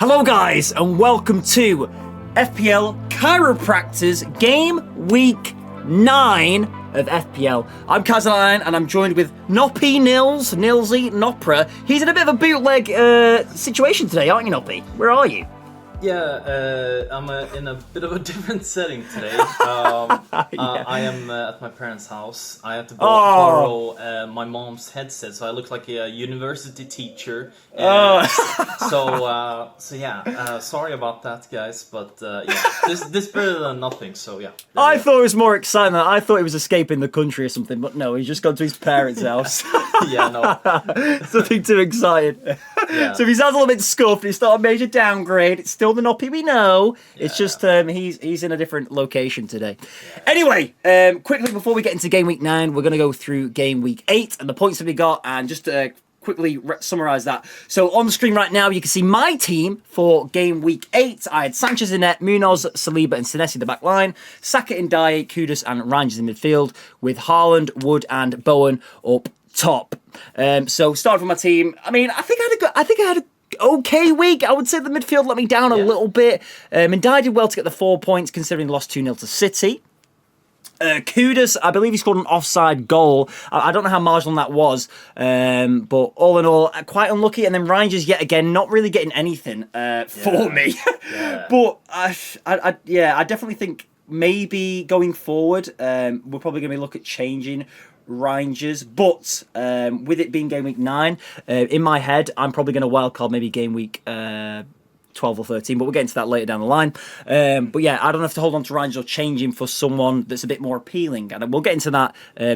Hello guys and welcome to FPL Chiropractors Game Week 9 of FPL. I'm Cazaline and I'm joined with Noppy, Nilsy, Nopra. He's in a bit of a bootleg situation today, aren't you, Noppy? Where are you? Yeah, I'm in a bit of a different setting today. I am at my parents' house. I had to borrow my mom's headset, so I look like a university teacher. So yeah, sorry about that, guys, but yeah, this better than nothing. So yeah. I thought it was more exciting. I thought he was escaping the country or something, but no, he's just gone to his parents' house. Yeah, no. Something too exciting. Yeah. So if he sounds a little bit scuffed, it's not a major downgrade. It's still the Noppy we know. Yeah. It's just he's in a different location today. Yeah. Anyway, quickly before we get into Game Week 9, we're going to go through Game Week 8 and the points that we got and just quickly summarise that. So on the screen right now, you can see my team for Game Week 8. I had Sanchez in net, Munoz, Saliba and Senesi in the back line, Saka in Dye, Kudus and Reijnders in midfield, with Haaland, Wood and Bowen up top. So starting with my team, I mean, I think I had a okay week. I would say the midfield let me down a little bit. And Dye did well to get the 4 points considering they lost 2-0 to City. Kudus, I believe he scored an offside goal. I don't know how marginal that was, but all in all, quite unlucky. And then Reijnders yet again, not really getting anything for me. Yeah. But I definitely think maybe going forward, we're probably going to look at changing Reijnders, but with it being Game Week 9, in my head, I'm probably going to wildcard maybe Game Week 12 or 13, but we'll get into that later down the line. But yeah, I don't have to hold on to Reijnders or change him for someone that's a bit more appealing, and we'll get into that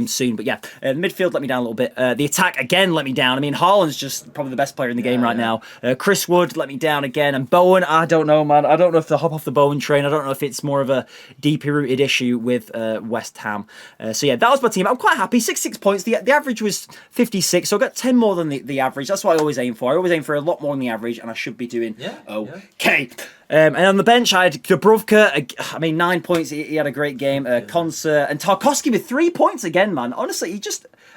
soon. But yeah, the midfield let me down a little bit. The attack, again, let me down. I mean, Haaland's just probably the best player in the game right now. Chris Wood let me down again, and Bowen, I don't know, man. I don't know if to hop off the Bowen train. I don't know if it's more of a deeply rooted issue with West Ham. So yeah, that was my team. I'm quite happy. 66 points. The average was 56, so I got 10 more than the average. That's what I always aim for. I always aim for a lot more than the average, and I should be doing okay. And on the bench, I had Dubravka. I mean, 9 points. He had a great game. Konsa and Tarkowski with 3 points again, man. Honestly, I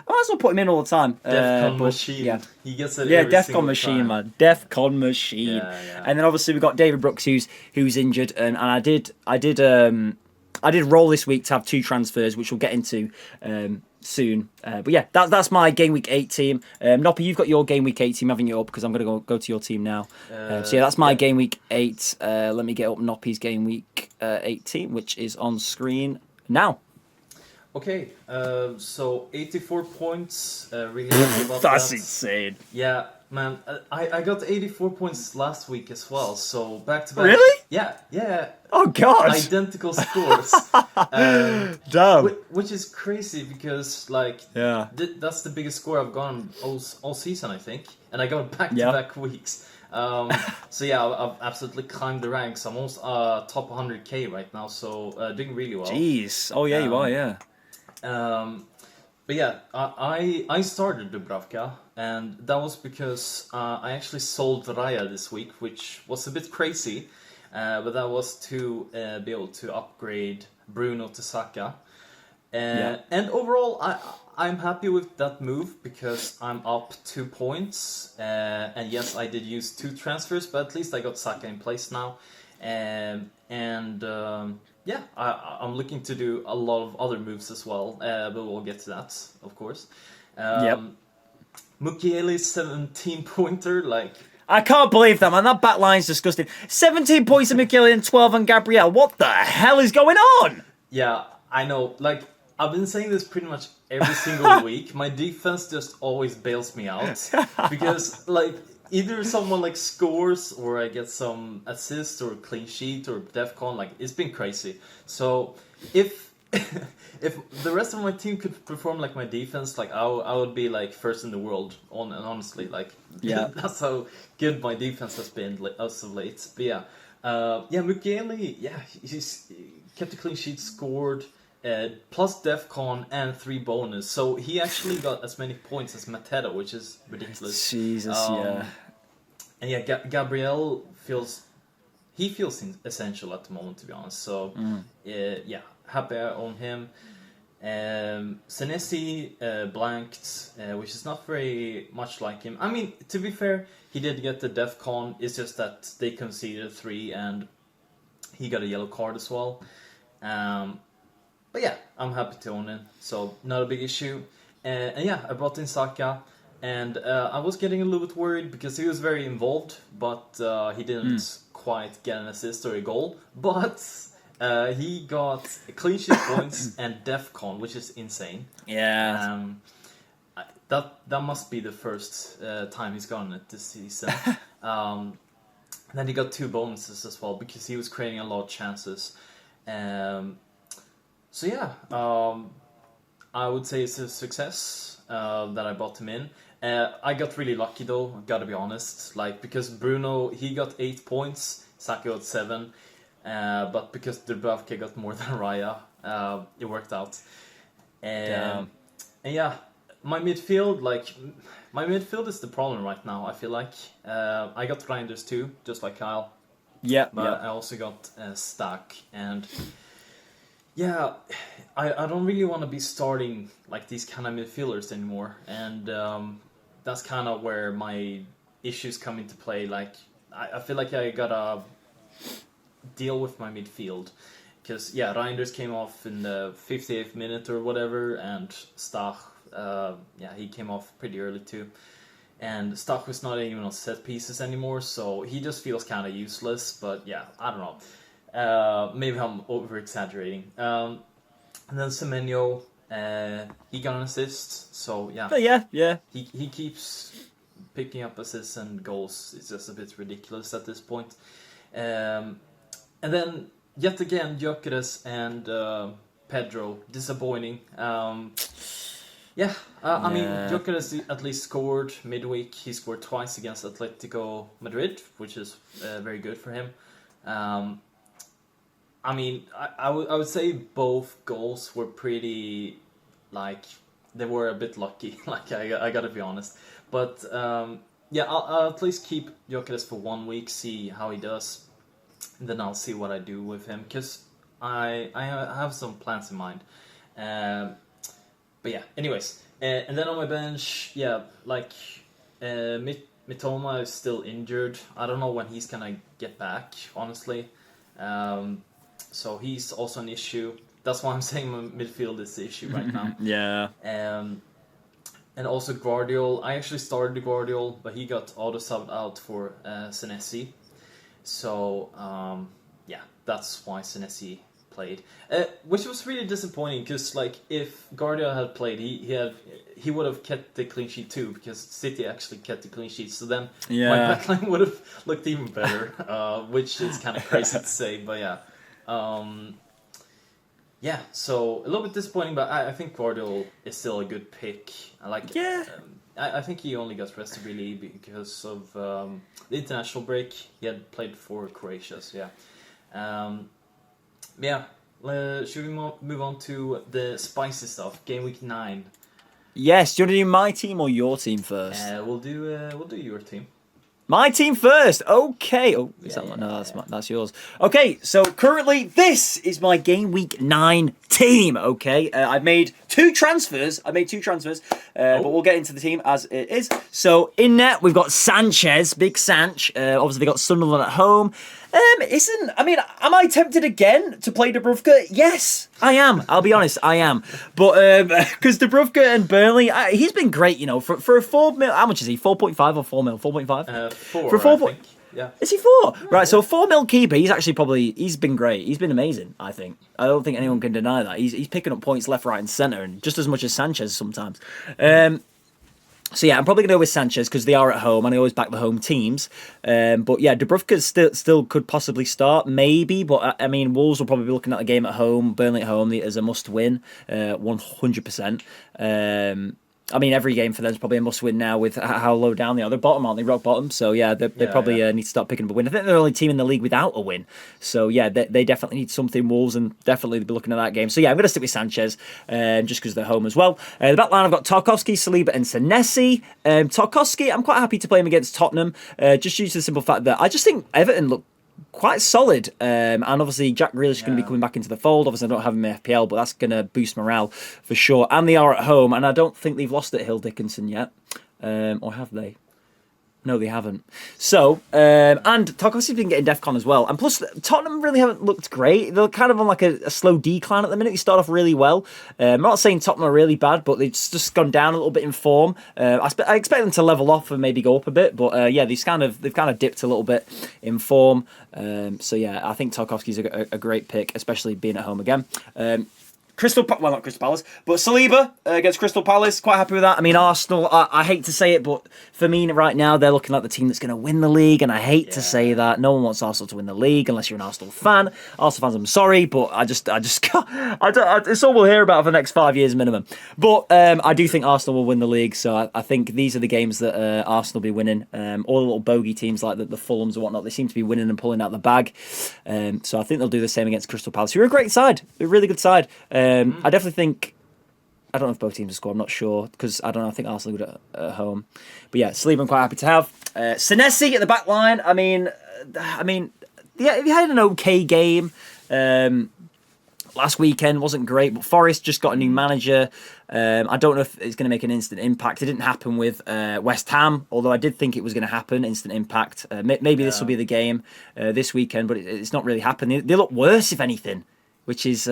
might as well put him in all the time. Defcon machine. Yeah. He gets it. Yeah, Defcon machine, time. Man. Defcon machine. Yeah. And then obviously we've got David Brooks who's injured, and I did roll this week to have 2 transfers, which we'll get into soon. But yeah, that's my Game Week 8 team. Noppy, you've got your Game Week 8 team, haven't you, up? Because I'm going to go to your team now. So yeah, that's my Game Week 8. Let me get up Noppy's Game Week 8 team, which is on screen now. Okay, so 84 points. Really happy about That's that. insane. Yeah, man. I got 84 points last week as well, so back to back. Really? Yeah. Oh, God. Identical scores. Damn. Which is crazy because, like, that's the biggest score I've gotten all season, I think. And I got back-to-back weeks. So yeah, I've absolutely climbed the ranks. I'm almost top 100k right now, so doing really well. Jeez. Oh, yeah, you are, yeah. But yeah, I started Dubravka, and that was because I actually sold Raya this week, which was a bit crazy. But that was to be able to upgrade Bruno to Saka. And overall, I'm happy with that move because I'm up 2 points. And yes, I did use 2 transfers, but at least I got Saka in place now. Yeah, I'm looking to do a lot of other moves as well, but we'll get to that, of course. Mukiele's 17-pointer, like... I can't believe that, man. That back line's disgusting. 17 points of Mukiele and 12 on Gabriel. What the hell is going on? Yeah, I know. Like, I've been saying this pretty much every single week. My defense just always bails me out. Because, like... Either someone like scores or I get some assist or clean sheet or defcon, like it's been crazy. So if the rest of my team could perform like my defense, like I would be like first in the world. Honestly, like that's how good my defense has been as of late. But Mukiele, he's kept a clean sheet, scored. Plus defcon and 3 bonus, so he actually got as many points as Mateta, which is ridiculous. Jesus, And yeah, Gabriel feels essential at the moment, to be honest. So happy I own him. Senesi blanked, which is not very much like him. I mean, to be fair, he did get the def con. It's just that they conceded 3 and he got a yellow card as well. But yeah, I'm happy to own him, so not a big issue. And yeah, I brought in Saka, and I was getting a little bit worried because he was very involved, but he didn't quite get an assist or a goal. But he got clean sheet points and def con, which is insane. Yeah. That must be the first time he's gotten it this season. Then he got 2 bonuses as well because he was creating a lot of chances. So yeah, I would say it's a success that I bought him in. I got really lucky though, gotta be honest. Like, because Bruno, he got 8 points, Saka got 7. But because Dubravka got more than Raya, it worked out. And yeah, my midfield is the problem right now, I feel like. I got Reijnders too, just like Kyle. Yeah. But I also got Stack, and yeah, I don't really want to be starting like these kind of midfielders anymore, and that's kind of where my issues come into play. Like, I feel like I gotta deal with my midfield, because yeah, Reijnders came off in the 58th minute or whatever, and Stach, he came off pretty early too. And Stach was not even on set pieces anymore, so he just feels kind of useless. But yeah, I don't know. Maybe I'm over exaggerating. And then Semenyo, he got an assist, so yeah. Yeah. He keeps picking up assists and goals. It's just a bit ridiculous at this point. And then yet again, Gyökeres and Pedro, disappointing. I mean, Gyökeres at least scored midweek. He scored twice against Atletico Madrid, which is very good for him. I mean, I would say both goals were pretty, like, they were a bit lucky. Like, I gotta be honest. But I'll at least keep Gyökeres for 1 week, see how he does. And then I'll see what I do with him, because I have some plans in mind. But yeah, anyways. And then on my bench, Mitoma is still injured. I don't know when he's gonna get back, honestly. So he's also an issue. That's why I'm saying my midfield is the issue right now. Yeah. And also Guardiol. I actually started Guardiol, but he got auto-subbed out for Senesi. So, that's why Senesi played, which was really disappointing, because like, if Guardiola had played, he would have kept the clean sheet too, because City actually kept the clean sheet. So then my backline would have looked even better, which is kind of crazy to say, but yeah. So a little bit disappointing, but I think Guardiola is still a good pick. I like. Yeah. I think he only got rested really because of the international break. He had played for Croatia, so yeah. Should we move on to the spicy stuff? Game week 9. Yes. Do you want to do my team or your team first? We'll do your team. My team first. Okay. Oh, is that one? No, that's yours. Okay. So currently, this is my game week 9 team. Okay. I've made 2 transfers. But we'll get into the team as it is. So in net, we've got Sanchez, big Sanch. Obviously, they got Sunderland at home. Am I tempted again to play Dubravka? Yes, I am. I'll be honest, I am. But because Dubravka and Burnley, he's been great, for a 4 mil. How much is he? 4.5 or 4 mil? 4.5? 4. For 4. I think. Yeah. Is he 4? Right, so 4 mil keeper. He's actually he's been great. He's been amazing, I think. I don't think anyone can deny that. He's picking up points left, right, and centre, and just as much as Sanchez sometimes. So yeah, I'm probably going to go with Sanchez because they are at home and I always back the home teams. But yeah, Dubravka still could possibly start, maybe. But I mean, Wolves will probably be looking at the game at home, Burnley at home as a must-win, 100%. I mean, every game for them is probably a must-win now with how low down they are. They're bottom, aren't they? Rock bottom. So yeah, they probably need to start picking up a win. I think they're the only team in the league without a win. So yeah, they definitely need something, Wolves, and definitely be looking at that game. So yeah, I'm going to stick with Sanchez just because they're home as well. The back line, I've got Tarkowski, Saliba and Senesi. Tarkowski, I'm quite happy to play him against Tottenham just due to the simple fact that I just think Everton look quite solid. And obviously Jack Grealish is going to be coming back into the fold. Obviously I don't have him in FPL, but that's going to boost morale for sure. And they are at home, and I don't think they've lost at Hill Dickinson yet. Or have they? No, they haven't. So, and Tarkovsky's been getting DEFCON as well. And plus, Tottenham really haven't looked great. They're kind of on like a slow decline at the minute. They start off really well. I'm not saying Tottenham are really bad, but they've just gone down a little bit in form. I expect them to level off and maybe go up a bit. But yeah, they've kind of dipped a little bit in form. So yeah, I think Tarkovsky's a great pick, especially being at home again. Not Crystal Palace, but Saliba against Crystal Palace. Quite happy with that. I mean, Arsenal, I hate to say it, but for me right now, they're looking like the team that's going to win the league, and I hate to say that. No one wants Arsenal to win the league unless you're an Arsenal fan. Arsenal fans, I'm sorry, but I just can't. It's all we'll hear about for the next 5 years minimum. But I do think Arsenal will win the league, so I think these are the games that Arsenal will be winning. All the little bogey teams like the Fulhams and whatnot, they seem to be winning and pulling out the bag. So I think they'll do the same against Crystal Palace, who are a great side, a really good side. I definitely think, I don't know if both teams will score, I'm not sure, because I don't know, I think Arsenal are good at home. But yeah, Saliba I'm quite happy to have. Senesi at the back line, I mean, yeah, he had an okay game. Last weekend wasn't great, but Forest just got a new manager. I don't know if it's going to make an instant impact. It didn't happen with West Ham, although I did think it was going to happen, instant impact. Maybe this will be the game this weekend, but it's not really happened. They look worse, if anything, which is...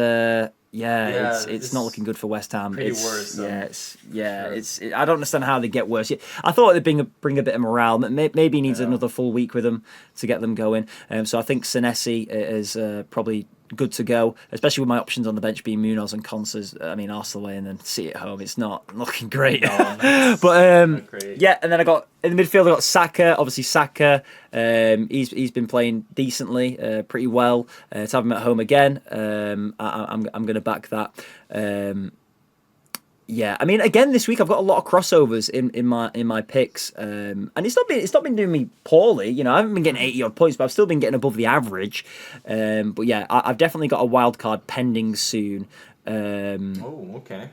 it's not looking good for West Ham. Pretty worse. I don't understand how they get worse. I thought they'd bring a bit of morale. Maybe he needs another full week with them to get them going. So I think Senesi is probably good to go, especially with my options on the bench being Munoz and Conses. I mean, Arsenal away and then City at home. It's not looking great. But great. Yeah, and then I got in the midfield. I got Saka. Obviously, Saka. He's been playing decently, pretty well. To have him at home again, I'm going to back that. Yeah, I mean, again this week I've got a lot of crossovers in my picks, and it's not been doing me poorly. You know, I haven't been getting 80 odd points, but I've still been getting above the average. But yeah, I've definitely got a wild card pending soon. Okay.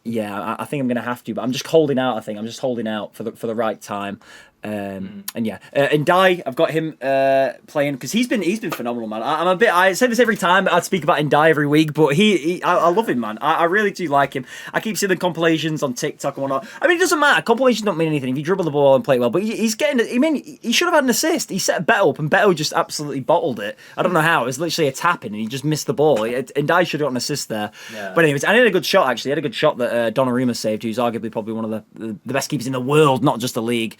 Yeah, I think I'm going to have to, but I'm just holding out. I think I'm just holding out for the right time. And yeah, and Ndai, I've got him playing because he's been phenomenal, man. I say this every time. I speak about Ndai every week, but I love him, man. I really do like him. I keep seeing the compilations on TikTok and whatnot. I mean, it doesn't matter. Compilations don't mean anything if you dribble the ball and play it well. But he's getting. I mean, he should have had an assist. He set a bet up, and Beto just absolutely bottled it. I don't know how. It was literally a tap in, and he just missed the ball. Ndai should have got an assist there. Yeah. But anyways, and he had a good shot actually. He had a good shot that Donnarumma saved, who's arguably probably one of the best keepers in the world, not just the league.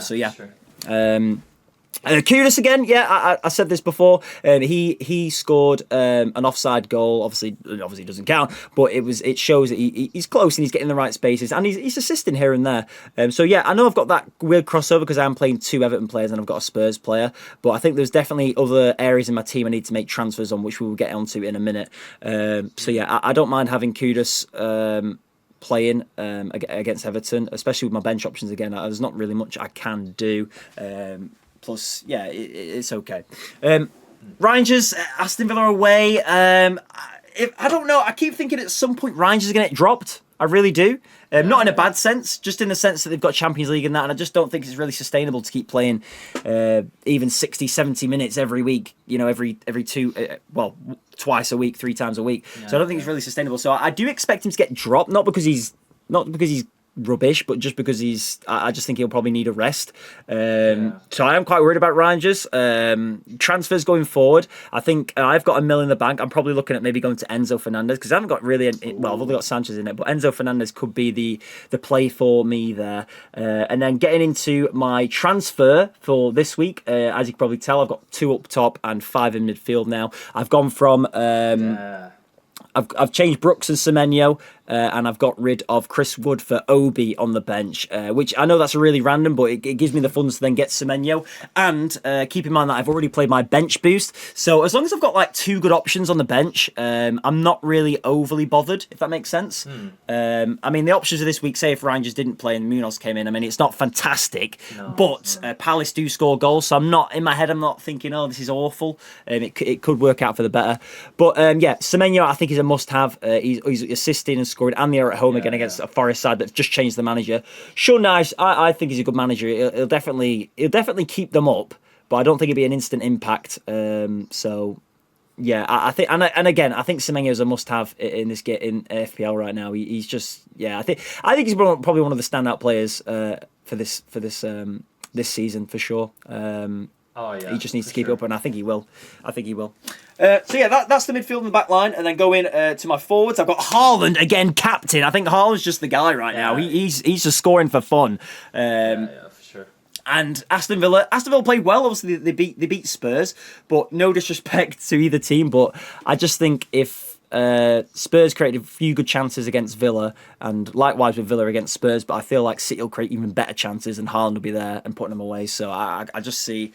So yeah. Sure. Kudus again, yeah, I said this before. He scored an offside goal. Obviously doesn't count, but it shows that he's close and he's getting the right spaces and he's assisting here and there. So yeah, I know I've got that weird crossover because I'm playing 2 Everton players and I've got a Spurs player, but I think there's definitely other areas in my team I need to make transfers on, which we will get onto in a minute. So yeah, I don't mind having Kudus playing against Everton, especially with my bench options again. There's not really much I can do. Plus, yeah, it's okay. Reijnders, Aston Villa away. I don't know. I keep thinking at some point Reijnders are going to get dropped. I really do. Not in a bad sense, just in the sense that they've got Champions League and that, and I just don't think it's really sustainable to keep playing even 60, 70 minutes every week, you know, every twice a week, 3 times a week. So I don't think it's really sustainable. So I do expect him to get dropped, not because he's rubbish, but just because I just think he'll probably need a rest. So I am quite worried about Reijnders. Transfers going forward, I think I've got £1 million in the bank. I'm probably looking at maybe going to Enzo Fernandez because I haven't got really I've only got Sanchez in it, but Enzo Fernandez could be the play for me there. And then getting into my transfer for this week, as you can probably tell, I've got 2 up top and 5 in midfield now. I've gone from I've changed Brooks and Semenyo, and I've got rid of Chris Wood for Obi on the bench, which I know that's really random, but it gives me the funds to then get Semenyo. And keep in mind that I've already played my bench boost, so as long as I've got like 2 good options on the bench, I'm not really overly bothered, if that makes sense. I mean, the options of this week, say if Reijnders didn't play and Munoz came in, I mean, it's not fantastic, but Palace do score goals, so I'm not thinking, oh, this is awful. It could work out for the better. But yeah, Semenyo I think is a must-have. He's assisting and scoring, and they're at home again against a Forest side that's just changed the manager. Sean Nice, I think he's a good manager. He'll definitely keep them up. but I don't think it'd be an instant impact. So yeah, I think, and again, I think Semenyo is a must-have in this in FPL right now. He's just, yeah, I think he's probably one of the standout players for this season for sure. Oh yeah, he just needs to keep sure. it up, and I think he will. So yeah, that's the midfield and the back line, and then going to my forwards, I've got Haaland again, captain. I think Haaland's just the guy right now. He's just scoring for fun. Yeah, for sure. And Aston Villa played well. Obviously, they beat Spurs, but no disrespect to either team. But I just think if Spurs created a few good chances against Villa, and likewise with Villa against Spurs, but I feel like City will create even better chances, and Haaland will be there and putting them away. So I just see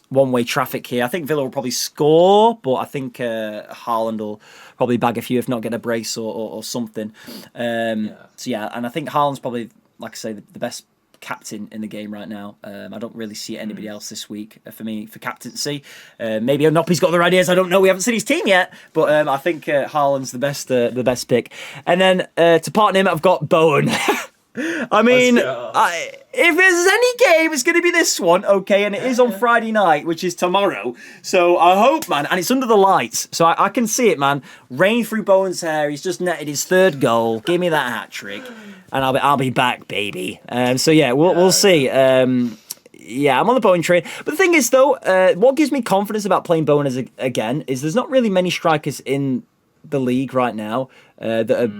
one-way traffic here. I think Villa will probably score, but I think Haaland will probably bag a few, if not get a brace or something. So yeah, and I think Haaland's probably, like I say, the best captain in the game right now. I don't really see anybody else this week for me for captaincy. Maybe Noppy's got other ideas. I don't know. We haven't seen his team yet, but I think Haaland's the best pick. And then to partner him, I've got Bowen. I mean, if there's any game, it's going to be this one, okay? And it is on Friday night, which is tomorrow. So I hope, man, and it's under the lights, so I can see it, man. Rain through Bowen's hair. He's just netted his third goal. Give me that hat trick, and I'll be back, baby. So yeah, we'll see. Yeah, I'm on the Bowen train. But the thing is, though, what gives me confidence about playing Bowen again is there's not really many strikers in the league right now that are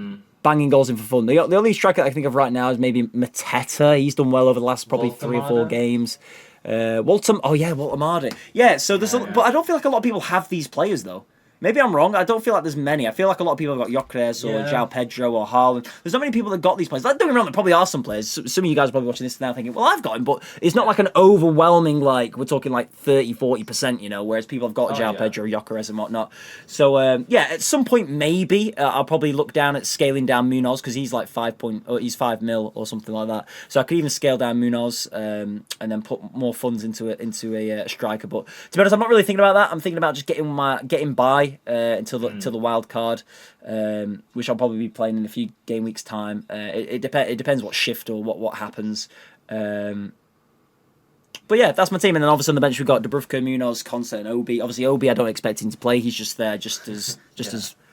banging goals in for fun. The only striker I think of right now is maybe Mateta. He's done well over the last probably 3 or 4 games. Walter Mardi. Yeah, so there's but I don't feel like a lot of people have these players, though. Maybe I'm wrong. I don't feel like there's many. I feel like a lot of people have got Gyökeres or João Pedro or Haaland. There's not many people that got these players. Don't get me wrong, there probably are some players. Some of you guys are probably watching this now thinking, well, I've got him, but it's not like an overwhelming, like, we're talking like 30, 40%, you know, whereas people have got João Pedro, Gyökeres and whatnot. So, yeah, at some point, maybe I'll probably look down at scaling down Munoz because he's like he's 5 mil or something like that. So I could even scale down Munoz and then put more funds into a striker. But to be honest, I'm not really thinking about that. I'm thinking about just getting by until the wild card, which I'll probably be playing in a few game weeks' time. It depends what shift or what happens. But yeah, that's my team. And then obviously on the bench we've got Dubravka, Munoz, Konsa, and Obi. Obviously Obi, I don't expect him to play. He's just there just as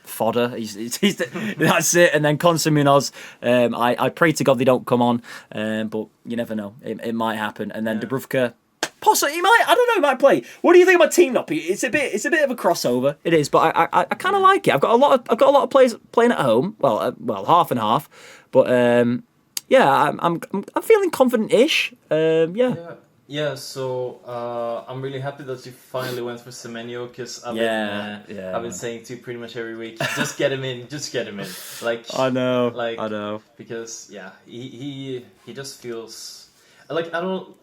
fodder. That's it. And then Konsa, Munoz. I pray to God they don't come on, but you never know. It might happen. And then Dubravka. Possibly, he might. I don't know. He might play. What do you think about Team Noppy? It's a bit of a crossover. It is, but I kind of like it. I've got a lot of players playing at home. Well, half and half. But yeah, I'm feeling confident-ish. Yeah. So I'm really happy that you finally went for Semenyo because I've been saying to you pretty much every week, just get him in. Like I know. Because he just feels like I don't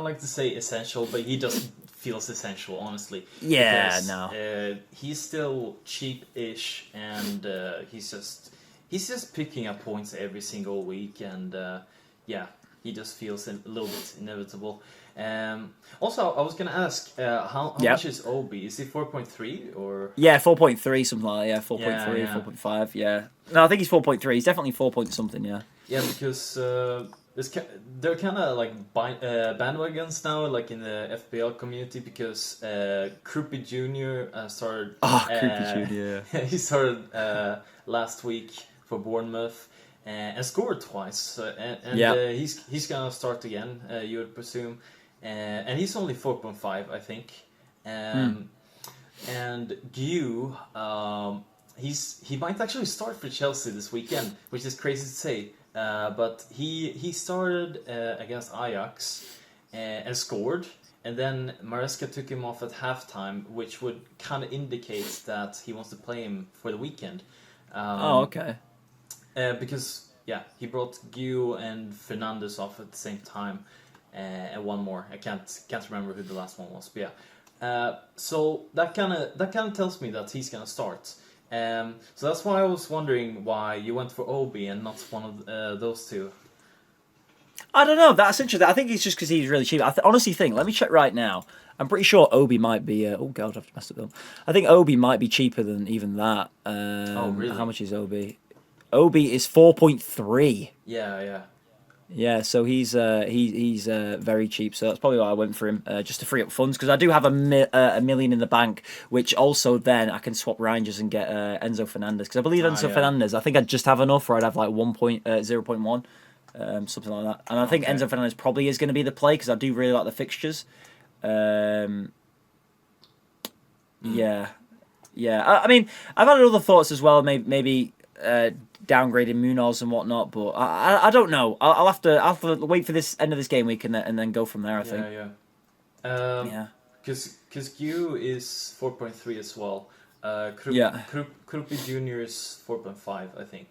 like to say essential, but he just feels essential, honestly. Yeah, because, he's still cheap-ish, and he's just picking up points every single week, and he just feels a little bit inevitable. Also, I was gonna ask, how much is Obi? Is he 4.3 or? Yeah, 4.3 something like that. Yeah, 4.3, 4.5. Yeah. No, I think he's 4.3. He's definitely 4 point something. Yeah. Yeah, because. They're kind of like bandwagons now, like in the FPL community, because Krupi Jr. started. Krupi Jr. He started last week for Bournemouth and scored twice. He's gonna start again. You would presume, and he's only 4.5, I think. And Gu, he might actually start for Chelsea this weekend, which is crazy to say. But he started against Ajax and scored, and then Maresca took him off at halftime, which would kind of indicate that he wants to play him for the weekend. Okay. Because he brought Gu and Fernandes off at the same time, and one more. I can't remember who the last one was, but so that kind of tells me that he's gonna start. So that's why I was wondering why you went for Obi and not one of those two. I don't know. That's interesting. I think it's just because he's really cheap. I honestly think. Let me check right now. I'm pretty sure Obi might be. Oh God, I've messed up them. I think Obi might be cheaper than even that. Oh really? How much is Obi? Obi is 4.3. Yeah. Yeah, so he's very cheap, so that's probably why I went for him, just to free up funds because I do have a million in the bank, which also then I can swap Reijnders and get Enzo Fernandez because I believe Ah, Enzo yeah. Fernandez. I think I'd just have enough, or I'd have like 0.1, something like that. And I think Okay. Enzo Fernandez probably is going to be the play because I do really like the fixtures. Um, yeah, yeah. I mean, I've had other thoughts as well. Maybe downgrading Munoz and whatnot, but I don't know. I'll have to wait for this end of this game week and then go from there. I think. Yeah, yeah. Yeah. Because Q is 4.3 as well. Yeah. Krupi Junior is 4.5, I think.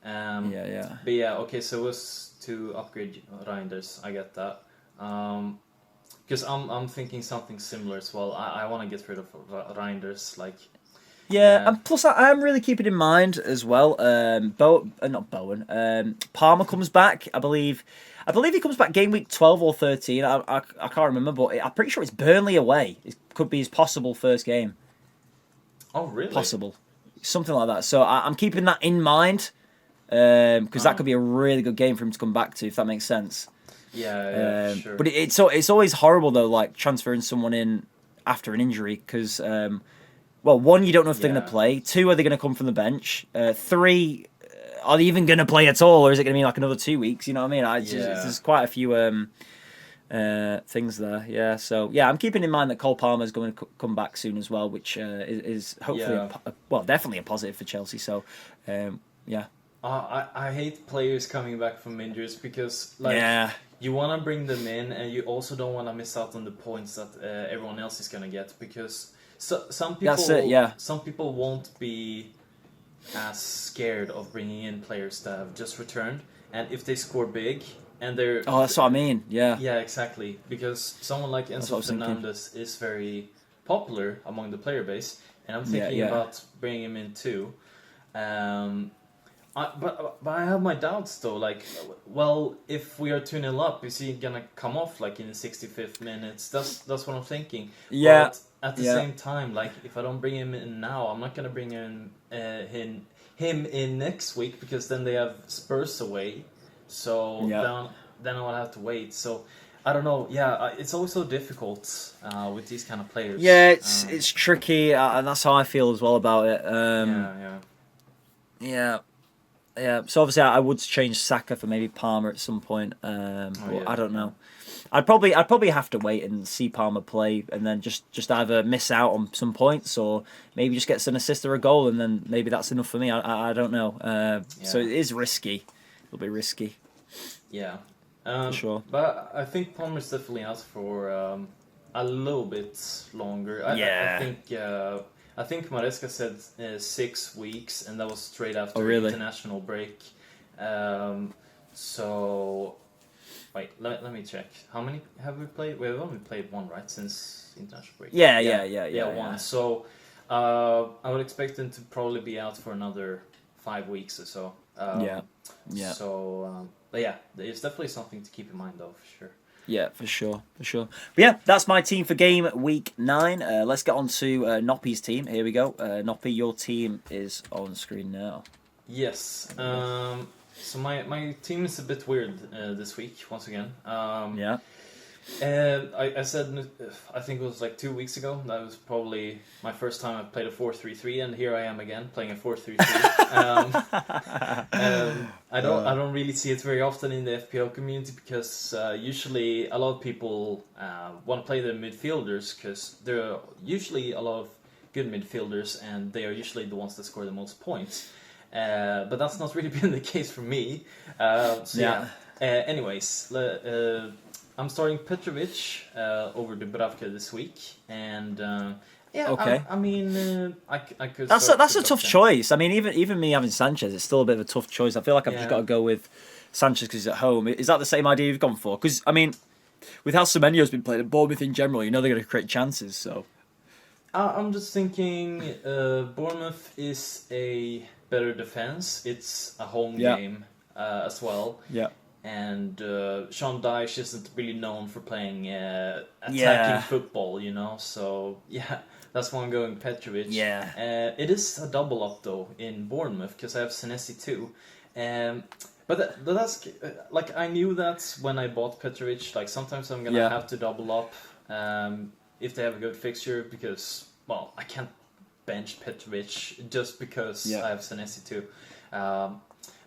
Yeah. But yeah, okay. So it was to upgrade Reijnders. I get that. Because I'm thinking something similar as well. I want to get rid of Reijnders. Like, Yeah, yeah. and plus I am really keeping in mind as well. Not Bowen. Palmer comes back. I believe he comes back game week 12 or 13. I can't remember, but I'm pretty sure it's Burnley away. It could be his possible first game. Oh, really? Possible, something like that. So I'm keeping that in mind because that could be a really good game for him to come back to, if that makes sense. Yeah, for sure. But it's always horrible though, like transferring someone in after an injury because. Well, one, you don't know if they're going to play. Two, are they going to come from the bench? Three, are they even going to play at all, or is it going to be like another 2 weeks? You know what I mean? There's quite a few things there. Yeah, so yeah, I'm keeping in mind that Cole Palmer is going to come back soon as well, which is hopefully, definitely a positive for Chelsea. So, yeah. I hate players coming back from injuries because you want to bring them in and you also don't want to miss out on the points that everyone else is going to get because some people some people won't be as scared of bringing in players that have just returned, and if they score big and they're that's what I mean. Yeah, exactly, because someone like Enzo Fernandez is very popular among the player base, and I'm thinking about bringing him in too. But I have my doubts though. Like, well, if we are 2-0 up, is he gonna come off like in the 65th minutes? That's what I'm thinking. Yeah. But at the same time, like, if I don't bring him in now, I'm not gonna bring him in next week because then they have Spurs away. So then I will have to wait. So I don't know. Yeah, it's always so difficult with these kind of players. Yeah, it's tricky, and that's how I feel as well about it. Yeah. So obviously I would change Saka for maybe Palmer at some point, but I don't know. I'd probably have to wait and see Palmer play, and then just either miss out on some points or maybe just get an assist or a goal, and then maybe that's enough for me. I don't know. So it is risky. It'll be risky. Yeah, for sure. But I think Palmer's definitely out for a little bit longer. I think Maresca said 6 weeks, and that was straight after the international break. So, wait, let me check. How many have we played? We've only played one, right, since international break. Yeah, one. So, I would expect them to probably be out for another 5 weeks or so. So, but yeah, it's definitely something to keep in mind, though, for sure. Yeah, for sure. But yeah, that's my team for game week 9. Let's get on to Noppy's team. Here we go. Noppy, your team is on screen now. Yes. So my team is a bit weird this week, once again. And I said, I think it was like 2 weeks ago, that was probably my first time I played a 4-3-3, and here I am again playing a 4-3-3. I don't really see it very often in the FPL community because usually a lot of people want to play the midfielders because there are usually a lot of good midfielders and they are usually the ones that score the most points. But that's not really been the case for me. Anyways, I'm starting Petrovic over Dubravka this week, and I mean, I could. That's a tough choice. I mean, even me having Sanchez, it's still a bit of a tough choice. I feel like I've just got to go with Sanchez because he's at home. Is that the same idea you've gone for? Because I mean, with how Semenyo's been playing at Bournemouth in general, you know they're going to create chances. So I'm just thinking, Bournemouth is a better defense. It's a home game as well. Yeah. And Sean Dyche isn't really known for playing attacking football, you know. So yeah, that's why I'm going Petrovic. Yeah. It is a double up though in Bournemouth because I have Senesi too. But that's like I knew that when I bought Petrovic. Like sometimes I'm gonna have to double up if they have a good fixture because well I can't bench Petrovic just because I have Senesi too.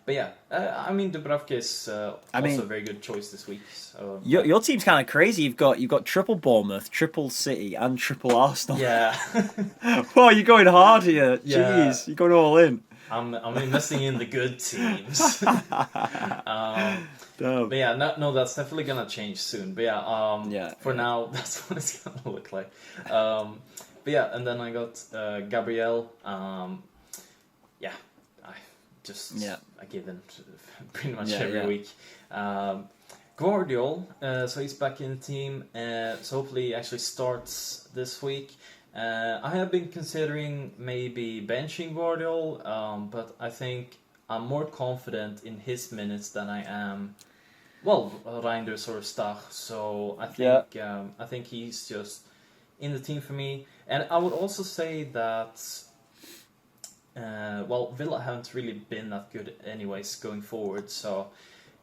But yeah, I mean Dubravka is also a very good choice this week. So your team's kind of crazy. You've got triple Bournemouth, triple City, and triple Arsenal. Yeah. Wow, you're going hard here. Yeah. Jeez, you're going all in. I'm investing in the good teams. But yeah, no, that's definitely gonna change soon. But yeah, for now, that's what it's gonna look like. But yeah, and then I got Gabriel. I give in pretty much every week. Guardiol, so he's back in the team. So hopefully he actually starts this week. I have been considering maybe benching Guardiol, but I think I'm more confident in his minutes than I am, Reijnders or Stach. So I think he's just in the team for me. And I would also say that, Villa haven't really been that good anyways going forward. So,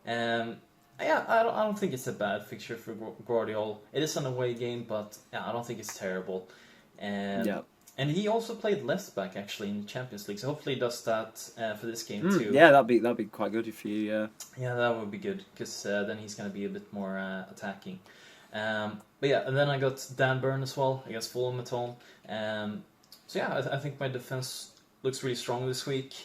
I don't think it's a bad fixture for Guardiol. It is an away game, but I don't think it's terrible. And he also played left back actually in the Champions League, so hopefully he does that for this game too. Yeah, that'd be quite good if you. Yeah, that would be good because then he's gonna be a bit more attacking. But yeah, and then I got Dan Burn as well against Fulham at home. So yeah, I think my defense looks really strong this week.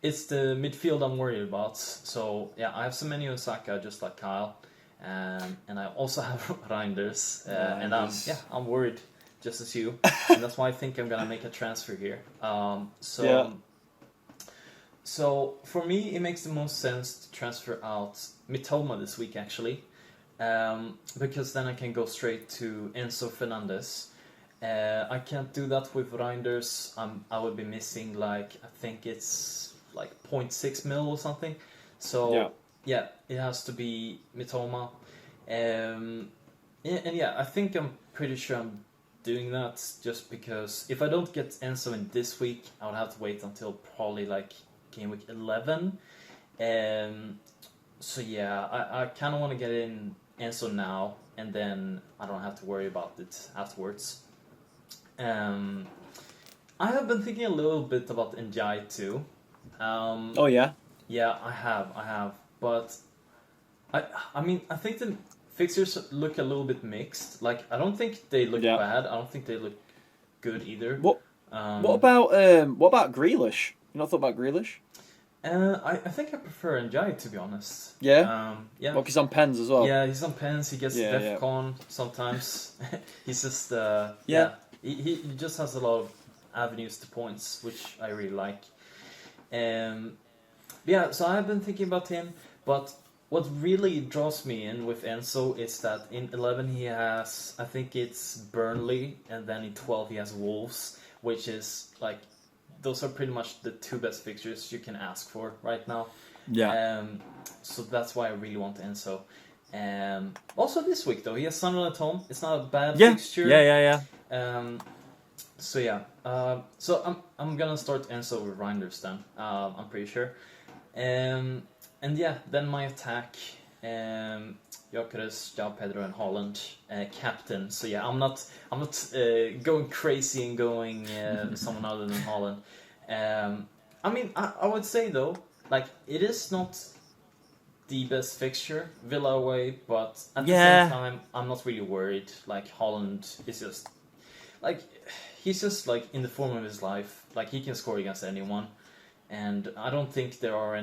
It's the midfield I'm worried about. So yeah, I have Semenyo and Saka just like Kyle, and I also have Reijnders, and I'm worried just as you, and that's why I think I'm gonna make a transfer here. So for me, it makes the most sense to transfer out Mitoma this week actually, because then I can go straight to Enzo Fernandez. I can't do that with Reijnders. I would be missing I think it's 0.6 mil or something. So yeah, it has to be Mitoma. And yeah, I think I'm pretty sure I'm doing that just because if I don't get Enzo in this week, I would have to wait until probably game week 11. So yeah, I kind of want to get in Enzo now, and then I don't have to worry about it afterwards. I have been thinking a little bit about Njai too. Yeah, I have, but I mean, I think the fixtures look a little bit mixed. I don't think they look bad. I don't think they look good either. What about Grealish? You not thought about Grealish? I think I prefer Njai, to be honest. Yeah? Yeah. Well, he's on pens as well. Yeah, he's on pens. He gets DEFCON sometimes. He's just he just has a lot of avenues to points, which I really like. Yeah, so I've been thinking about him, but what really draws me in with Enzo is that in 11 he has, I think it's Burnley, and then in 12 he has Wolves, which is those are pretty much the two best fixtures you can ask for right now. Yeah. So that's why I really want Enzo. Also this week though, he has Sunderland at home. It's not a bad fixture. Yeah. So yeah. So I'm gonna start Enzo with Reijnders then. I'm pretty sure. And yeah, then my attack. Gyökeres, João Pedro, and Haaland, captain. So yeah, I'm not going crazy and going someone other than Haaland. I mean, I would say though, it is not the best fixture, Villa away, but at the same time, I'm not really worried. Haaland is just he's just in the form of his life. He can score against anyone. And I don't think there are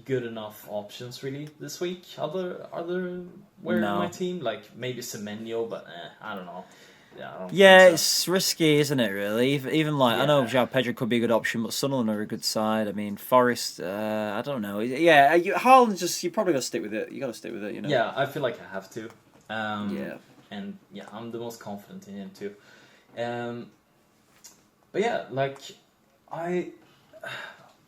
good enough options really this week. Are there in my team? Maybe Semenyo, but I don't know. Yeah, I don't think so. It's risky, isn't it? Really, even I know João Pedro could be a good option, but Sunderland are a good side. I mean, Forest, I don't know. Yeah, Haaland you probably got to stick with it. You got to stick with it, you know. Yeah, I feel like I have to. And yeah, I'm the most confident in him too. But yeah,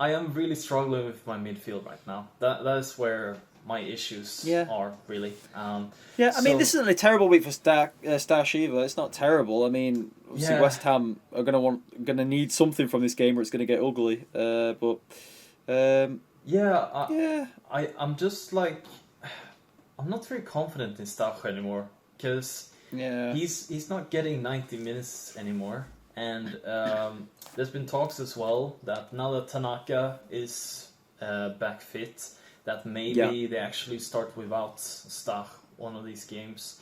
I am really struggling with my midfield right now. That is where my issues are, really. I mean, this isn't a terrible week for Stash either. It's not terrible. I mean, obviously West Ham are gonna need something from this game, or it's gonna get ugly. Yeah. I'm just like, I'm not very confident in Stach anymore because Yeah. he's not getting 90 minutes anymore, and there's been talks as well that now that Tanaka is back fit, that maybe they actually start without Stach one of these games.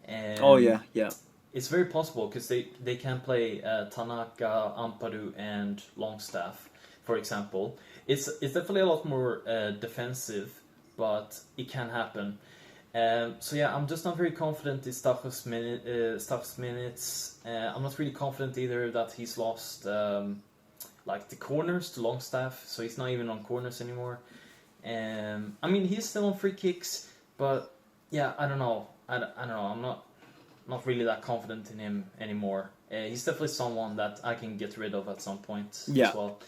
And Oh yeah. Yeah. it's very possible because they can play Tanaka, Ampadu, and Longstaff, for example. It's definitely a lot more defensive, but it can happen. So yeah, I'm just not very confident in Stach's minutes. I'm not really confident either that he's lost like the corners to Longstaff, so he's not even on corners anymore. I mean, he's still on free kicks, but yeah, I don't know. I don't know. I'm not really that confident in him anymore. He's definitely someone that I can get rid of at some point as well.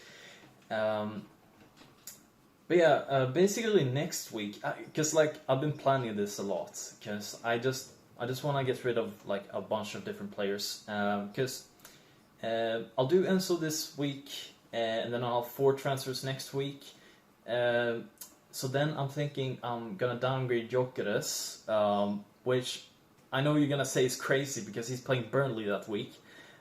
But yeah, basically next week, because like I've been planning this a lot, because I just want to get rid of like a bunch of different players, because I'll do Enzo this week, and then I'll have 4 transfers next week. So then I'm thinking I'm gonna downgrade Gyökeres, which I know you're gonna say is crazy because he's playing Burnley that week.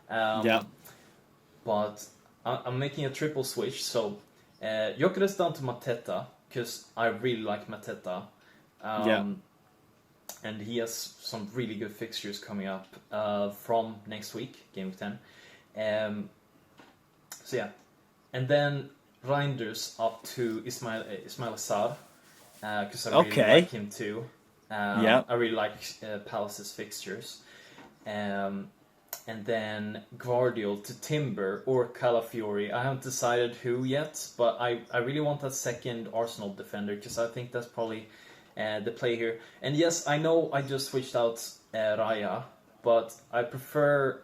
But I'm making a triple switch, so Gyökeres down to Mateta because I really like Mateta. And he has some really good fixtures coming up from next week, game week 10. So yeah, and then Reijnders up to Ismail Assar because I really like him too. I really like Palace's fixtures. And then Guardiola to Timber or Calafiori. I haven't decided who yet, but I really want that second Arsenal defender because I think that's probably the play here. And yes, I know I just switched out Raya, but I prefer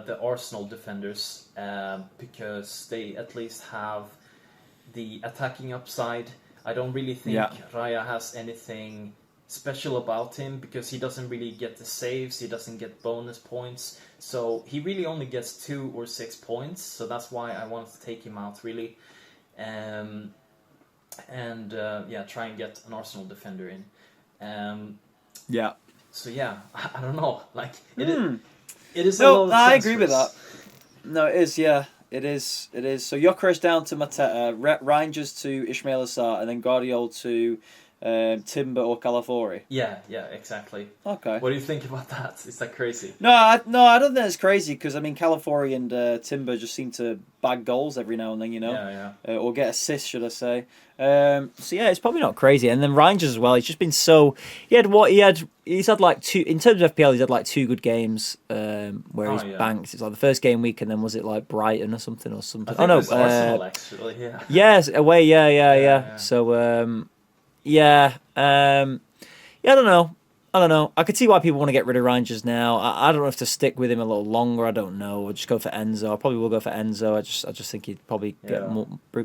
the Arsenal defenders because they at least have the attacking upside. I don't really think Raya has anything special about him because he doesn't really get the saves, he doesn't get bonus points, so he really only gets 2 or 6 points, so that's why I wanted to take him out really, and try and get an Arsenal defender in. So yeah, I don't know, like it is a lot of I transfers. agree with that. No, it is, it is. So Gyökeres down to Mateta, Reijnders to Ismail Assar, and then Guardiola to Timber or Calafiori. Yeah, exactly. Okay. What do you think about that? Is that crazy? No, I don't think it's crazy because I mean Calafiori and Timber just seem to bag goals every now and then, you know, or get assists, should I say? So yeah, it's probably not crazy. And then Reijnders as well. He's just been so he's had like 2 in terms of FPL. He's had like 2 good games where he's banked. It's like the first game week, and then was it like Brighton or something? I think it was Arsenal actually. Yeah. Yes, away. Yeah. So I don't know. I could see why people want to get rid of Reijnders now. I don't know if to stick with him a little longer. I don't know. Or just go for Enzo. I probably will go for Enzo. I just think he'd probably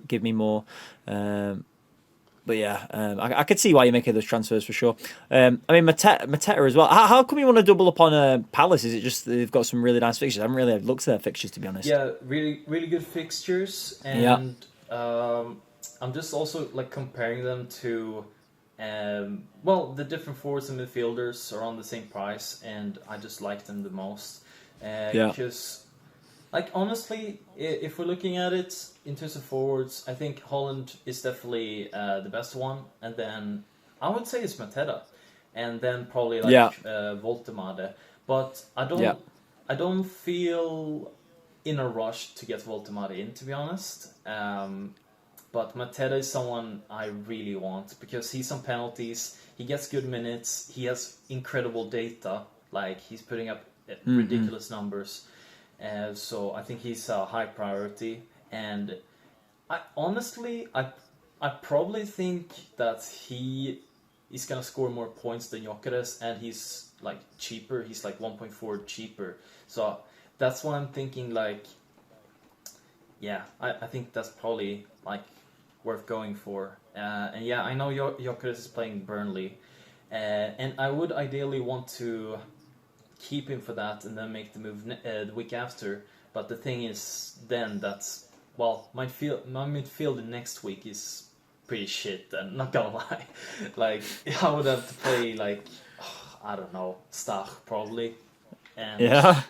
give me more. But yeah, I could see why you're making those transfers for sure. I mean, Mateta as well. How come you want to double up on Palace? Is it just they've got some really nice fixtures? I haven't really looked at their fixtures, to be honest. Yeah, really good fixtures, and I'm just also like comparing them to, the different forwards and midfielders are on the same price, and I just like them the most. Because, like honestly, if we're looking at it in terms of forwards, I think Holland is definitely the best one, and then I would say it's Mateta, and then probably like Voltemade. But I don't feel in a rush to get Voltemade in, to be honest. But Mateta is someone I really want because he's on penalties, he gets good minutes, he has incredible data, like he's putting up ridiculous numbers. So I think he's a high priority, and I probably think that he is gonna score more points than Gyökeres, and he's like cheaper. He's like 1.4 cheaper. So that's why I'm thinking like, I think that's probably like worth going for. And yeah, I know Gyökeres is playing Burnley, and I would ideally want to keep him for that and then make the move the week after. But the thing is then my midfield next week is pretty shit. And not gonna lie, like I would have to play like I don't know, Stach probably, and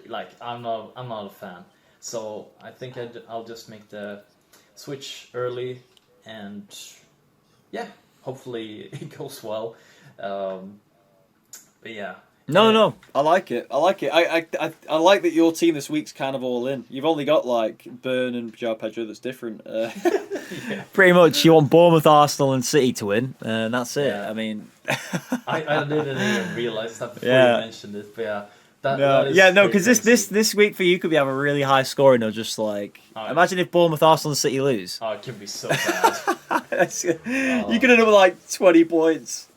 like I'm not a fan. So I think I'll just make the switch early, and yeah, hopefully it goes well. But yeah. No, I like it. I like that your team this week's kind of all in. You've only got like Burn and João Pedro that's different. Yeah. Pretty much, you want Bournemouth, Arsenal, and City to win, and that's it. Yeah. I mean, I didn't even realize that before you mentioned it, but yeah. Because this week for you could have a really high score, and just like imagine if Bournemouth, Arsenal, and City lose. Oh, it could be so bad. You could end up with like 20 points.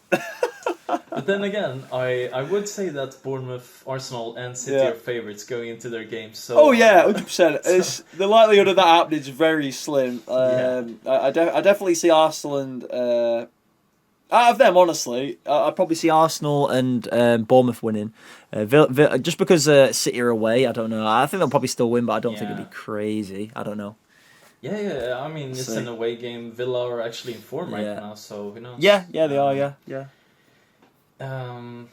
But then again, I would say that Bournemouth, Arsenal, and City are favourites going into their games. So 100%. The likelihood of that happening is very slim. I definitely see Arsenal and out of them, honestly, I'd probably see Arsenal and Bournemouth winning. Just because City are away, I don't know. I think they'll probably still win, but I don't think it'd be crazy. I don't know. Yeah. I mean, it's an away game. Villa are actually in form right now, so who knows? Yeah, they are. Yeah. I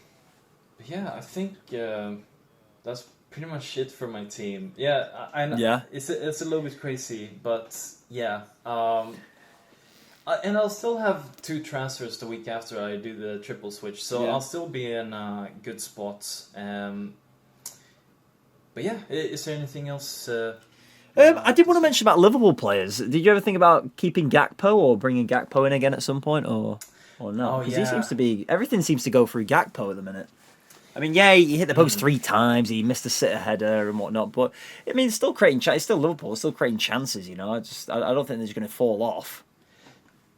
think that's pretty much it for my team. Yeah, I know. Yeah. It's a little bit crazy, but yeah. And I'll still have 2 transfers the week after I do the triple switch, so I'll still be in good spots. But yeah, is there anything else? I did want to mention about Liverpool players. Did you ever think about keeping Gakpo or bringing Gakpo in again at some point, or no? Because he seems to be everything seems to go through Gakpo at the minute. I mean, he hit the post 3 times. He missed a sitter header and whatnot. But I mean, it's still creating. It's still Liverpool. It's still creating chances. I don't think they're just going to fall off.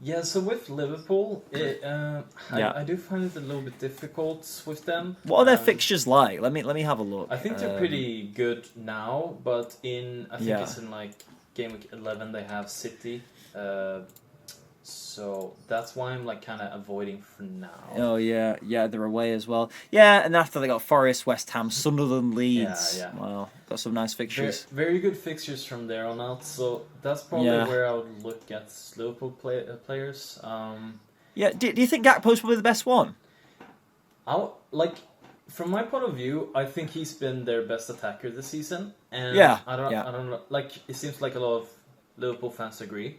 Yeah, so with Liverpool, I do find it a little bit difficult with them. What are their fixtures like? Let me have a look. I think they're pretty good now, but it's in like game week 11 they have City, so that's why I'm like kind of avoiding for now. Oh yeah, they're away as well. Yeah, and after they got Forest, West Ham, Sunderland, Leeds. Yeah. Wow, got some nice fixtures. Very good fixtures from there on out. So that's probably where I would look at Liverpool players. Do you think Gakpo's probably the best one? From my point of view, I think he's been their best attacker this season, and I don't know. Like it seems like a lot of Liverpool fans agree.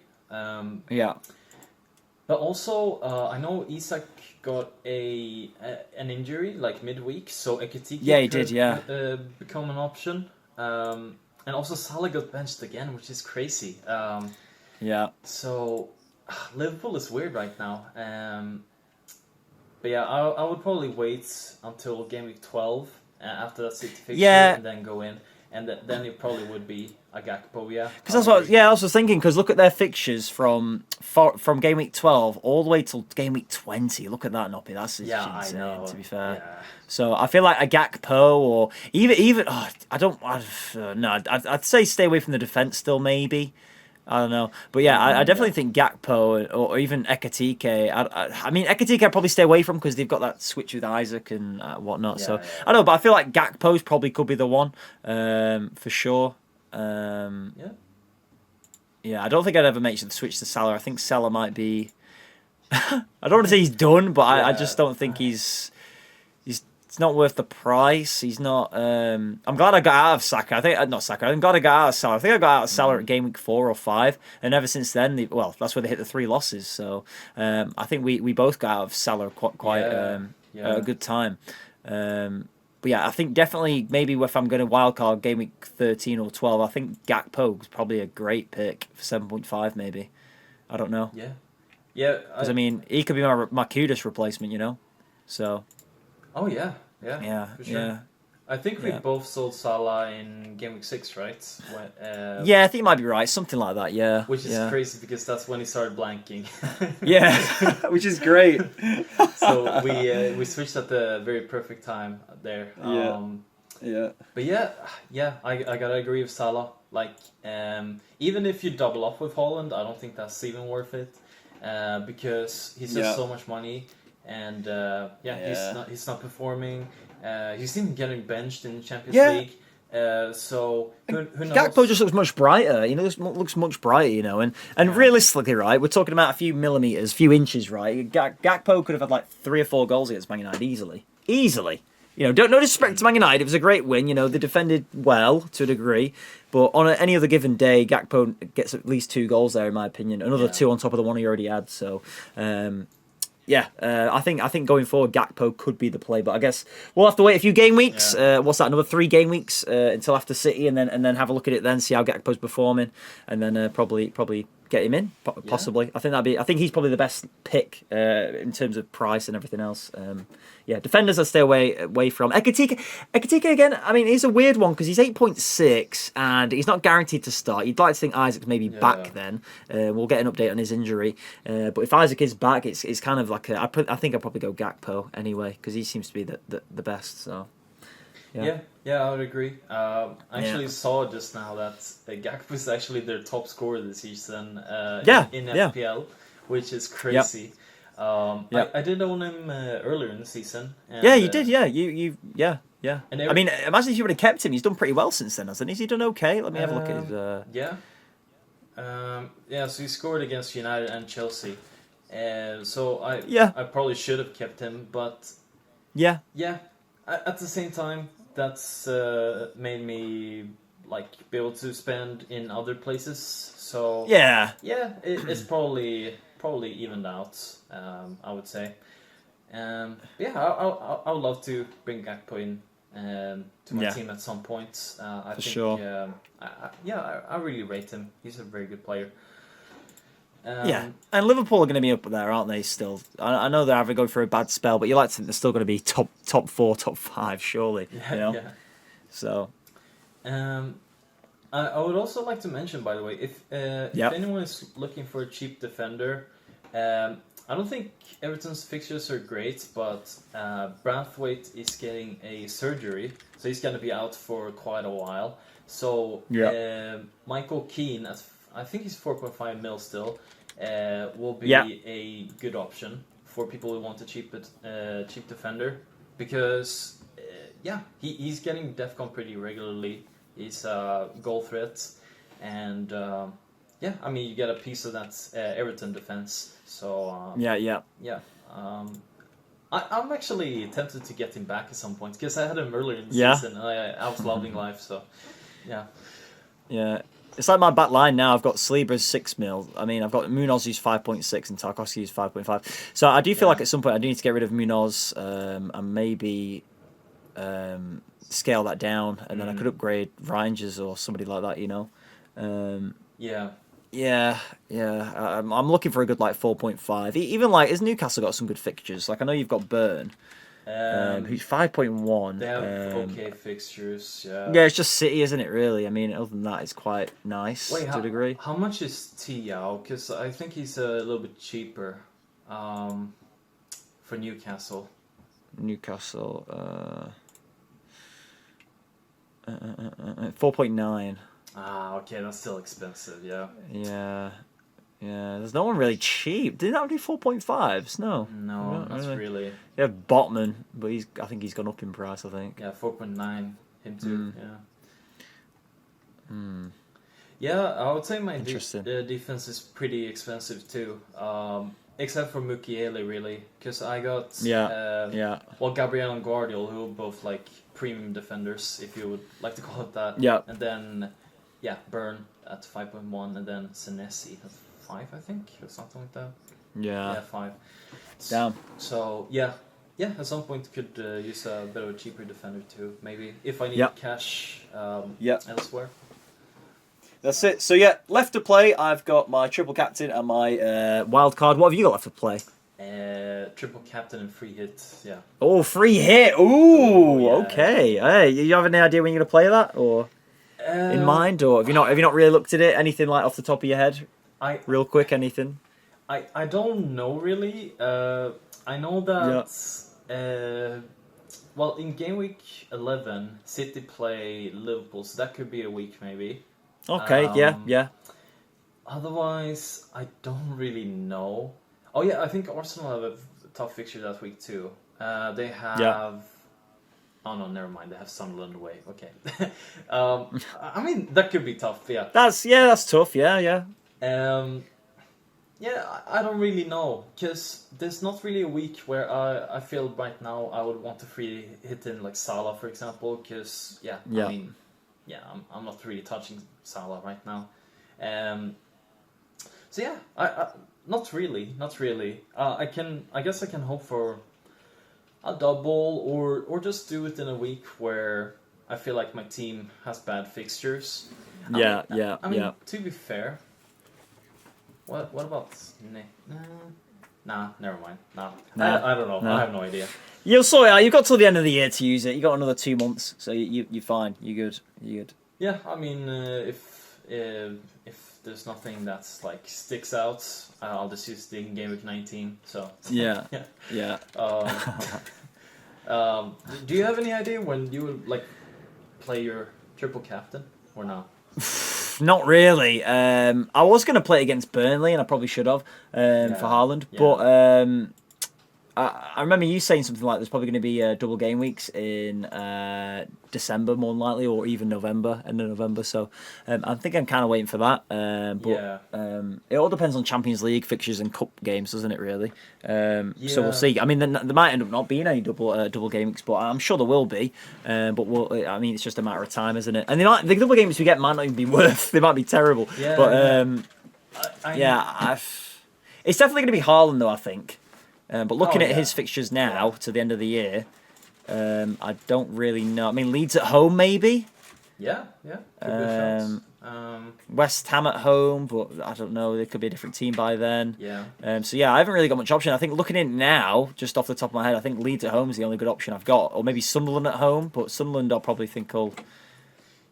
But also, I know Isak got an injury like midweek, so Ekitike could become an option. And also Salah got benched again, which is crazy. So Liverpool is weird right now. But yeah, I would probably wait until game week 12 after that City fixture and then go in. And then it probably would be a Gakpo, Because that's what I was thinking. Because look at their fixtures from game week 12 all the way till game week 20. Look at that, Noppy. That's insane. I know. To be fair, so I feel like a Gakpo or even I'd say stay away from the defense still maybe. I don't know, but I definitely think Gakpo or even Ekitike. I mean, Ekitike I'd probably stay away from because they've got that switch with Isaac and whatnot. I don't know, but I feel like Gakpo's probably could be the one for sure. I don't think I'd ever make the switch to Salah. I think Salah might be. I don't want to say he's done, but I just don't think he's. It's not worth the price. He's not. I'm glad I got out of Saka. I'm glad I got out of Salah. I think I got out of Salah at game week 4 or 5, and ever since then, that's where they hit the 3 losses. So I think we both got out of Salah quite a good time. But I think definitely maybe if I'm going to wildcard game week 13 or 12, I think Gakpo is probably a great pick for 7.5 maybe. I don't know. Because I mean, he could be my Kudus replacement, So. Oh yeah, for sure. I think we both sold Salah in game week 6, right? I think you might be right, something like that. Yeah, which is crazy because that's when he started blanking. Which is great. So we switched at the very perfect time there. But I gotta agree with Salah. Like, even if you double up with Holland, I don't think that's even worth it because he's just so much money. And he's not performing. He's even getting benched in the Champions League. So who knows? Gakpo just looks much brighter, looks much brighter, and realistically, right, we're talking about a few millimeters, few inches, right? Gakpo could have had like 3 or 4 goals against Man United easily. Don't no disrespect to Man United, it was a great win. They defended well to a degree, but on any other given day, Gakpo gets at least 2 goals there, in my opinion. Another 2 on top of the one he already had. So, I think going forward, Gakpo could be the play, but I guess we'll have to wait a few game weeks. What's that? Another 3 game weeks until after City, and then have a look at it then, see how Gakpo's performing, and then probably get him in possibly. I think he's probably the best pick in terms of price and everything else. Defenders I stay away from. Ekitike again. I mean, he's a weird one because he's 8.6 and he's not guaranteed to start. You'd like to think Isaac's maybe back then. We'll get an update on his injury. But if Isaac is back, it's kind of like I think I'd probably go Gakpo anyway because he seems to be the best. So yeah, I would agree. I actually saw just now that Gakpo is actually their top scorer this season in FPL, which is crazy. I did own him earlier in the season. And, you did. Yeah. And I mean, imagine if you would have kept him. He's done pretty well since then, hasn't he? Has he done okay? Let me have a look at his. So he scored against United and Chelsea. So I probably should have kept him, but at the same time, that's made me be able to spend in other places. So it's probably evened out. I would say. I would love to bring Gakpo in to my team at some point. I think, sure. I really rate him. He's a very good player. And Liverpool are going to be up there, aren't they? Still, I know they're going through a bad spell, but you like to think they're still going to be top 4, top 5, surely. So, I would also like to mention, by the way, if anyone is looking for a cheap defender, I don't think Everton's fixtures are great, but Braithwaite is getting a surgery, so he's going to be out for quite a while. So Michael Keane, I think he's 4.5 mil still, will be a good option for people who want a cheap defender because he's getting DEFCON pretty regularly. He's a goal threat, and I mean you get a piece of that Everton defense. So I'm actually tempted to get him back at some point because I had him earlier in the season and I was loving life. So yeah. It's like my back line now. I've got Sleeber's 6 mil. I mean, I've got Munoz who's 5.6 and Tarkowski who's 5.5. So I do feel like at some point I do need to get rid of Munoz and maybe scale that down, and then I could upgrade Reijnders or somebody like that. I'm looking for a good 4.5. Even has Newcastle got some good fixtures? I know you've got Burn. Who's 5.1. They have okay fixtures, yeah. Yeah, it's just City, isn't it, really? I mean, other than that, it's quite nice to a degree. How much is Tiao? Because I think he's a little bit cheaper for Newcastle. 4.9. Okay, that's still expensive, yeah. Yeah, there's no one really cheap. Did that do 4.5s? No. No, that's really. Yeah, Botman, but I think he's gone up in price, I think. Yeah, 4.9. Him too, Yeah, I would say my defense is pretty expensive too. Except for Mukiele, really. Because I got Gabriel and Guardiola, who are both premium defenders, if you would like to call it that. Yeah. And then, Burn at 5.1, and then Senesi at 5, I think, or something like that. Yeah. 5. Damn. So, at some point could use a bit of a cheaper defender too, maybe, if I need cash elsewhere. That's it. So, left to play, I've got my triple captain and my wild card. What have you got left to play? Triple captain and free hit, yeah. Oh, free hit! Ooh, okay. Hey, you have any idea when you're going to play that? Or in mind? Or have you not really looked at it? Anything off the top of your head? Real quick, anything? I don't know really. I know that in game week 11 City play Liverpool, so that could be a week maybe. Okay, yeah. Otherwise, I don't really know. Oh yeah, I think Arsenal have a tough fixture that week too. They have Oh no, never mind. They have Sunderland away. Okay. I mean, that could be tough. Yeah. That's tough. Yeah. Yeah, I don't really know, because there's not really a week where I feel right now I would want to free hit in like Salah, for example, because I mean, I'm not really touching Salah right now. So yeah, I not really. I guess I can hope for a double or just do it in a week where I feel like my team has bad fixtures. I mean, to be fair. What about Nah, never mind. Nah. I don't know. Nah. I have no idea. You'll sort it out. You've got till the end of the year to use it. You got another 2 months, so you're fine. You're good. Yeah, I mean, if there's nothing that's like sticks out, I'll just use the game week 19. So Yeah. Do you have any idea when you would like play your triple captain or not? Not really. I was going to play against Burnley, and I probably should have for Haaland. Yeah. But I remember you saying something like there's probably going to be double game weeks in December, more than likely, or even November, end of November. So I think I'm kind of waiting for that. It all depends on Champions League fixtures and cup games, doesn't it? Really. So we'll see. I mean, there might end up not being any double game weeks, but I'm sure there will be. I mean, it's just a matter of time, isn't it? And the double games we get might not even be worth. They might be terrible. Yeah. But it's definitely going to be Haaland, though, I think. But looking at his fixtures now to the end of the year, I don't really know. I mean, Leeds at home, maybe. Yeah. Could be a shot. West Ham at home, but I don't know. They could be a different team by then. Yeah. I haven't really got much option. I think looking in now, just off the top of my head, I think Leeds at home is the only good option I've got, or maybe Sunderland at home. But Sunderland, I'll probably think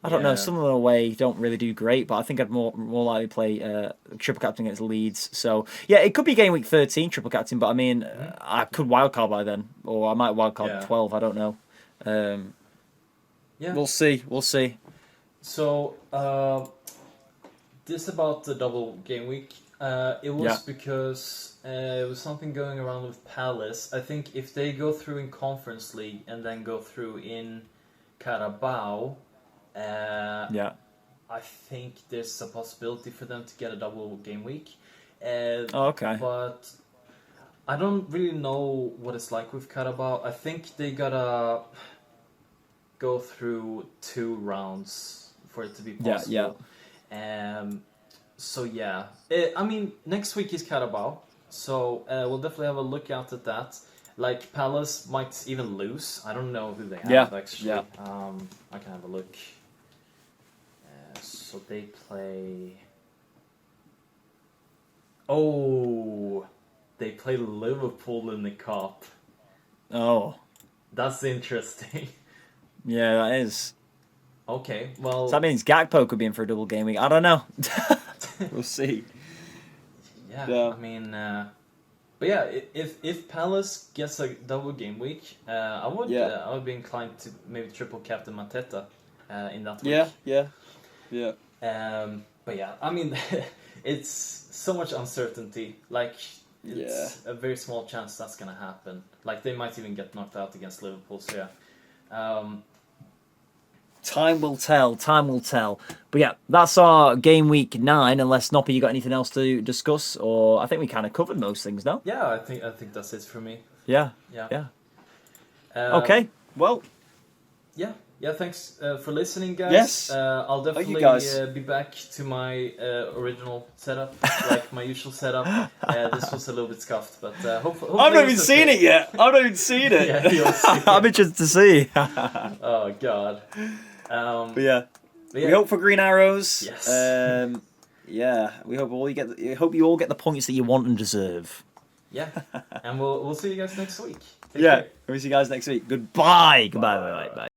I don't know. Sunderland away don't really do great, but I think I'd more likely play triple captain against Leeds. So yeah, it could be game week 13 triple captain, but I mean, I could wildcard by then, or I might wildcard 12. I don't know. We'll see. So this about the double game week. It was because it was something going around with Palace. I think if they go through in Conference League and then go through in Carabao. I think there's a possibility for them to get a double game week. Okay. But I don't really know what it's like with Carabao. I think they gotta go through 2 rounds for it to be possible. I mean, next week is Carabao, so we'll definitely have a look out at that. Like, Palace might even lose. I don't know who they have, actually. Yeah. I can have a look. So they play... Oh! They play Liverpool in the Cup. Oh. That's interesting. Yeah, that is. Okay, well... So that means Gakpo could be in for a double game week. I don't know. We'll see. Yeah. I mean... But yeah, if Palace gets a double game week, I would be inclined to maybe triple captain Mateta in that week. Yeah. But yeah, I mean, it's so much uncertainty. Like, it's a very small chance that's gonna happen. Like, they might even get knocked out against Liverpool. So yeah. Time will tell. But yeah, that's our game week 9. Unless Noppy, you got anything else to discuss, or I think we kind of covered most things, no? Yeah, I think that's it for me. Yeah. Okay. Well. Yeah. Thanks for listening, guys. Yes. I'll definitely be back to my original setup, like my usual setup. This was a little bit scuffed, but hopefully. I've not even seen it yet. Yeah, you'll see it. I'm interested to see. Oh God. But yeah, we hope for green arrows. Yes. We hope you all get the points that you want and deserve. Yeah, and we'll see you guys next week. Take Yeah, care. we'll see you guys next week. Goodbye. Bye.